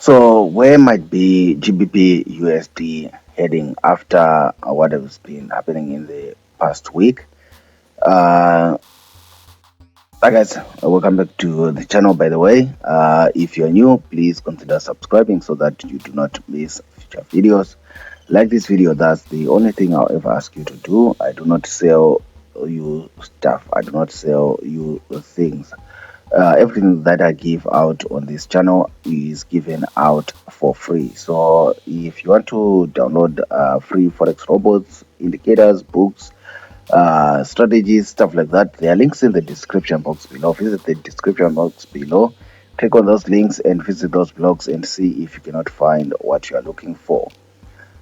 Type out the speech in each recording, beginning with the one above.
So where might be GBPUSD heading after what has been happening in the past week? Uh, Hi guys, welcome back to the channel. By the way, if you're new, please consider subscribing so that you do not miss future videos. Like this video, that's the only thing I'll ever ask you to do. I do not sell you stuff. I do not sell you things. Everything that I give out on this channel is given out for free. So if you want to download free forex robots, indicators, books, strategies, stuff like that, there are links in the description box below. Visit the description box below, click on those links and visit those blogs and see if you cannot find what you are looking for.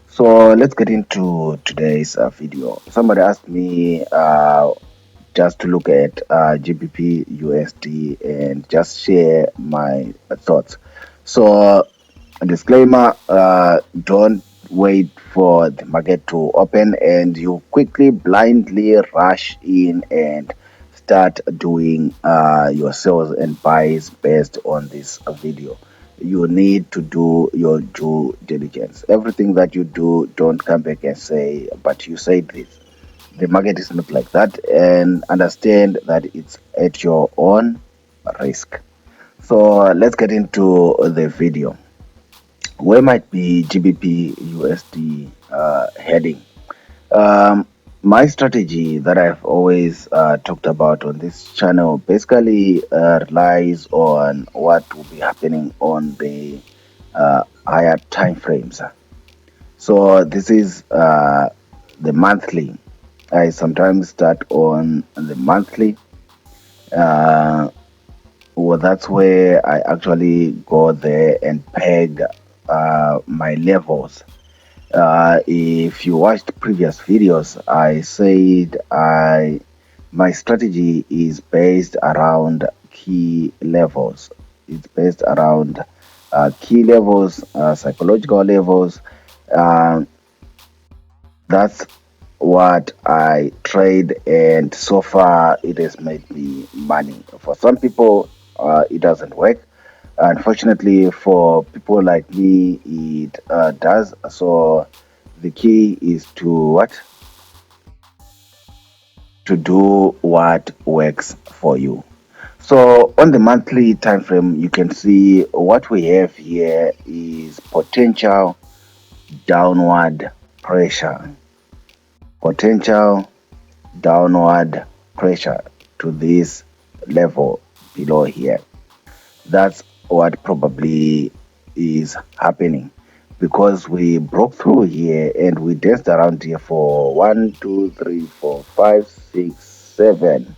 So let's get into today's video. Somebody asked me just to look at GBPUSD and just share my thoughts. So, a disclaimer: don't wait for the market to open and you quickly blindly rush in and start doing your sales and buys based on this video. You need to do your due diligence. Everything that you do, don't come back and say, but you said this. The market is not like that, and understand that it's at your own risk. So let's get into the video. Where might be GBPUSD heading? My strategy that I've always talked about on this channel basically relies on what will be happening on the higher time frames. So this is the monthly. I sometimes start on the monthly. Well, that's where I actually go there and peg my levels. If you watched previous videos, I said my strategy is based around key levels. It's based around key levels, psychological levels. That's what I trade, and so far it has made me money. For some people, it doesn't work. Unfortunately, for people like me, it does. So the key is to what? To do what works for you. So on the monthly time frame, you can see what we have here is potential downward pressure. Potential downward pressure to this level below here. That's what probably is happening, because we broke through here and we danced around here for 1, 2, 3, 4, 5, 6, 7,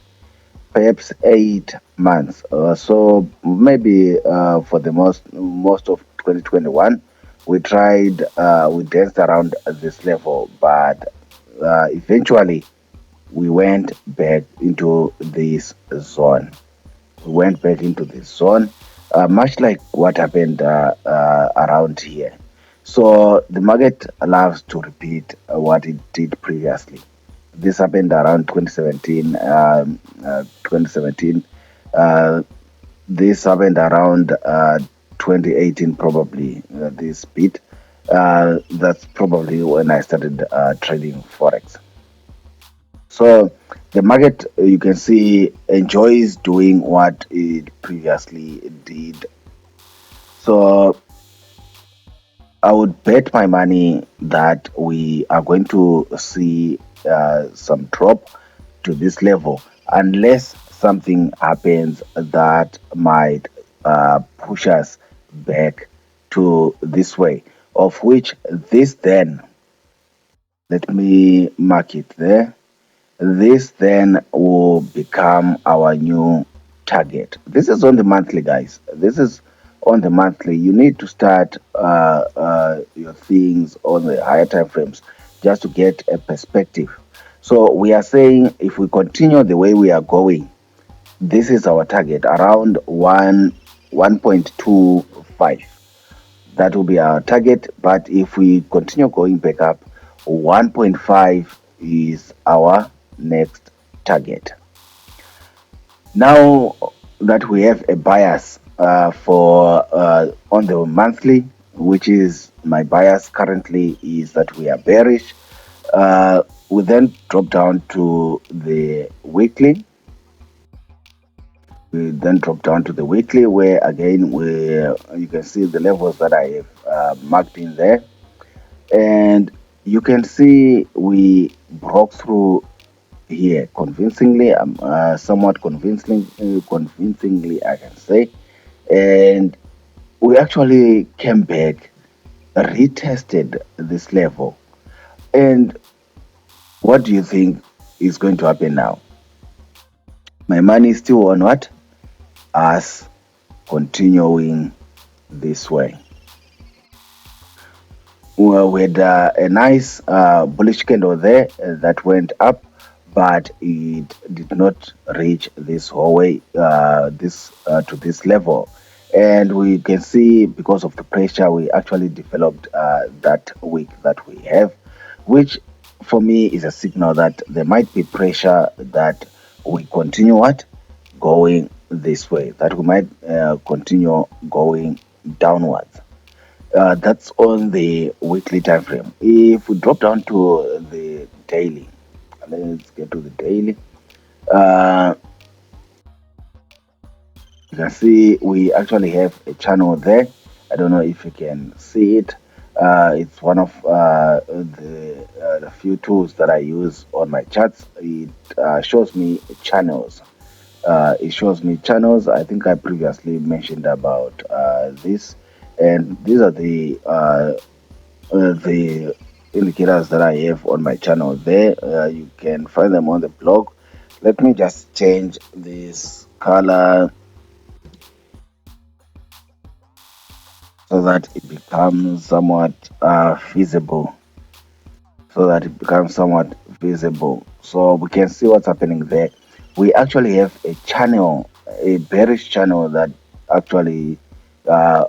perhaps 8 months. So maybe for the most of 2021, we danced around this level, but eventually we went back into this zone. Much like what happened around here. So the market loves to repeat what it did previously. This happened around 2017. This happened around 2018, probably. This bit. That's probably when I started trading forex. So the market, you can see, enjoys doing what it previously did. So I would bet my money that we are going to see some drop to this level, unless something happens that might push us back to this way, of which this then, let me mark it there, this then will become our new target. This is on the monthly, guys. This is on the monthly. You need to start your things on the higher time frames just to get a perspective. So we are saying if we continue the way we are going, this is our target around 1.25. That will be our target. But if we continue going back up, 1.5 is our next target. Now that we have a bias for on the monthly, which is my bias currently, is that we are bearish. We then drop down to the weekly. We then drop down to the weekly, where again you can see the levels that I have marked in there, and you can see we broke through here convincingly, somewhat convincingly, I can say, and we actually came back, retested this level. And what do you think is going to happen now? My money is still on what? Us continuing this way. Well, we had a nice bullish candle there that went up, but it did not reach this hallway, to this level. And we can see, because of the pressure, we actually developed that week that we have, which for me is a signal that there might be pressure that we continue what? Going this way, that we might continue going downwards. That's on the weekly time frame. If we drop down to the daily, let's get to the daily. You can see we actually have a channel there. I don't know if you can see it. It's one of the few tools that I use on my charts. It shows me channels. It shows me channels. I think I previously mentioned about this, and these are the indicators that I have on my channel there. You can find them on the blog. Let me just change this color so that it becomes somewhat visible. So we can see what's happening there. We actually have a channel, a bearish channel, that actually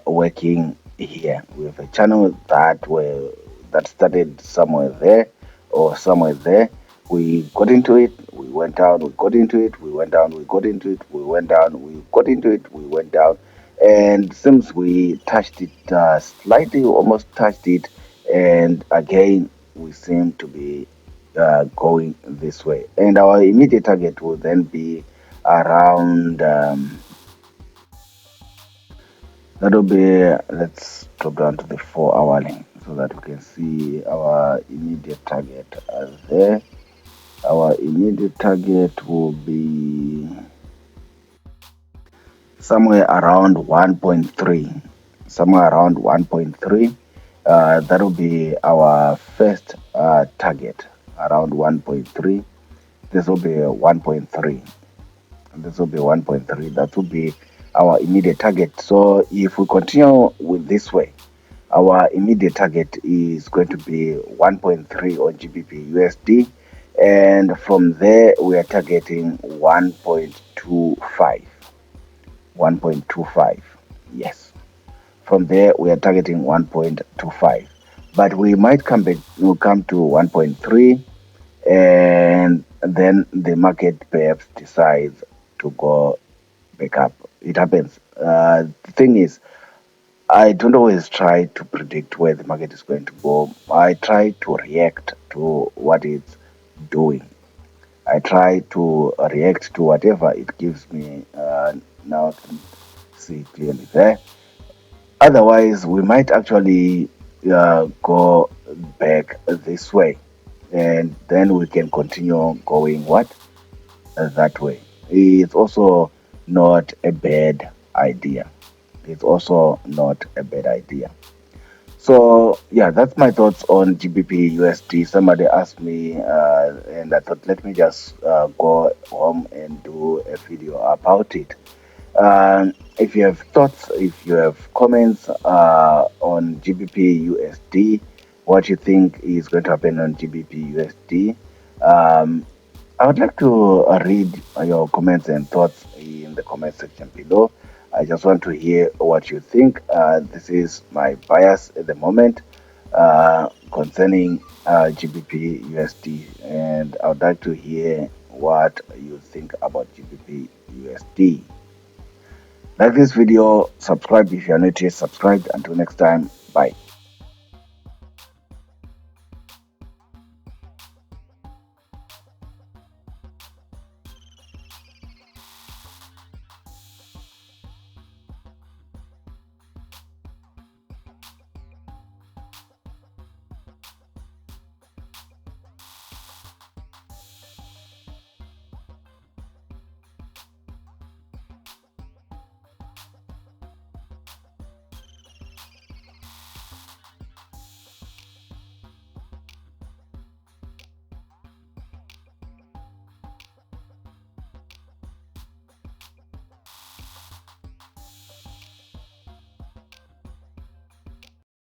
working here. We have a channel that started somewhere there or somewhere there. We got into it, we went down, we got into it, we went down, we got into it, we went down, we got into it, we went down, and since we touched it slightly, almost touched it, and again we seem to be going this way, and our immediate target will then be around that'll be, let's drop down to the 4 hourly so that we can see our immediate target there. Our immediate target will be somewhere around 1.3, that will be our first target, around 1.3. This will be 1.3. That will be our immediate target. So if we continue with this way, our immediate target is going to be 1.3 on GBPUSD, and from there we are targeting 1.25. 1.25, yes. From there we are targeting 1.25, but we might come back. We'll come to 1.3, and then the market perhaps decides to go back up. It happens. The thing is, I don't always try to predict where the market is going to go. I try to react to what it's doing. I try to react to whatever it gives me. Now I can see clearly there. Otherwise, we might actually go back this way, and then we can continue going what? That way. It's also not a bad idea. It's also not a bad idea. So yeah, that's my thoughts on GBP USD. Somebody asked me, and I thought, let me just go home and do a video about it. If you have thoughts, if you have comments on GBP USD, what you think is going to happen on GBP USD, I would like to read your comments and thoughts in the comment section below. I just want to hear what you think. This is my bias at the moment concerning GBP USD, and I would like to hear what you think about GBP USD. Like this video, subscribe if you are not yet subscribed. Until next time, bye.